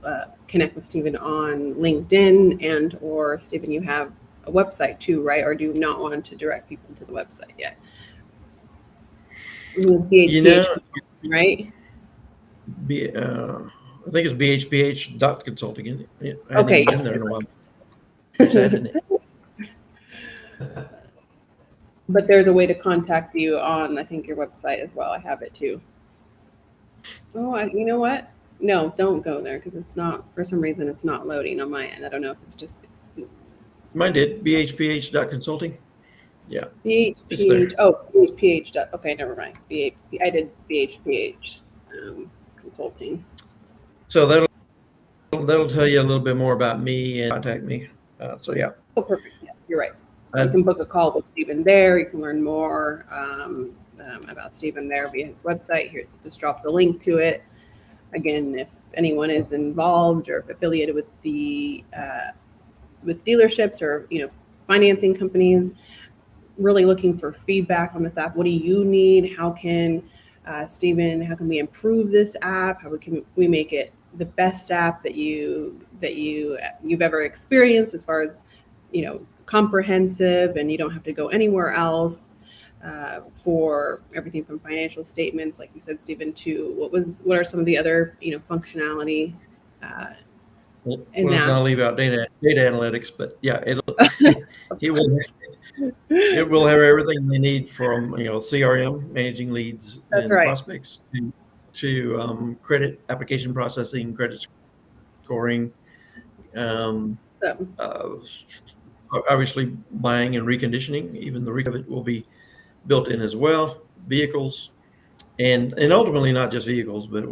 connect with Stephen on LinkedIn and or Stephen, you have a website too, right? Or do you not want to direct people to the website yet? Right? I think it's bhph.consulting. I okay. haven't been there in a while. But there's a way to contact you on, I think, your website as well. I have it too. Oh, you know what? No, don't go there because it's not, for some reason, it's not loading on my end. I don't know if it's just. Mine did, bhph.consulting. Yeah. BHPH. Oh, BHPH. Okay, never mind. I did BHPH consulting. So that'll tell you a little bit more about me and contact me. So yeah. Oh, perfect. Yeah, you're right. You can book a call with Stephen there. You can learn more about Stephen there via his website. Here, just drop the link to it. Again, anyone is involved or affiliated with the with dealerships or financing companies, really looking for feedback on this app. What do you need? How can Stephen, how can we improve this app? How can we make it the best app that you've ever experienced, as far as comprehensive, and you don't have to go anywhere else for everything from financial statements, like you said, Stephen, to what are some of the other functionality in Let's that? not leave out data analytics, but yeah, it will have everything they need from CRM, managing leads That's and right. prospects, to credit application processing, credit scoring, obviously buying and reconditioning. Even the of it will be built in as well. Vehicles, and ultimately not just vehicles, but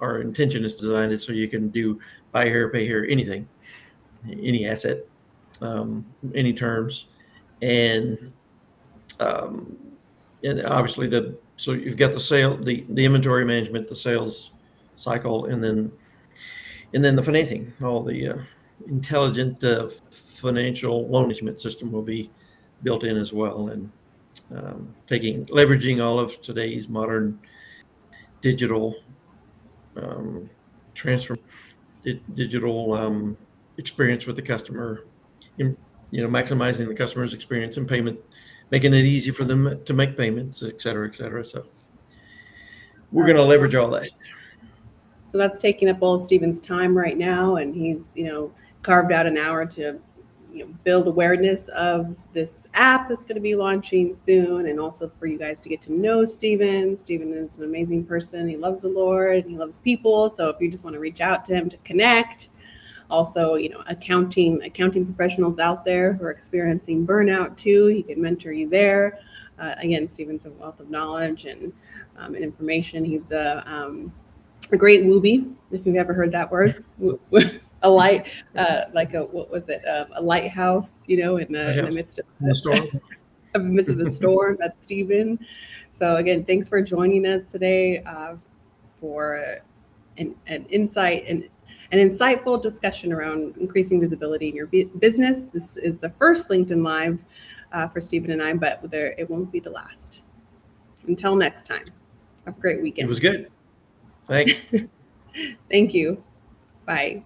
our intention is to design it so you can do buy here, pay here, anything, any asset, any terms, and obviously so you've got the inventory management, the sales cycle, and then the financing. All the intelligent financial loan management system will be built in as well, and leveraging all of today's modern digital transfer, digital experience with the customer, maximizing the customer's experience and payment, making it easy for them to make payments, et cetera, et cetera. So we're going to leverage all that. So that's taking up all of Stephen's time right now, and he's carved out an hour to build awareness of this app that's going to be launching soon, and also for you guys to get to know Stephen. Stephen is an amazing person. He loves the Lord, and he loves people. So if you just want to reach out to him to connect, also accounting professionals out there who are experiencing burnout too, he can mentor you there. Again, Stephen's a wealth of knowledge and information. He's a great wooby, if you've ever heard that word. A light, what was it? A lighthouse, in the midst of the storm. In the midst of the storm. That's Stephen. So again, thanks for joining us today for an insight and an insightful discussion around increasing visibility in your business. This is the first LinkedIn Live for Stephen and I, but it won't be the last. Until next time, have a great weekend. It was good. Thanks. Thank you. Bye.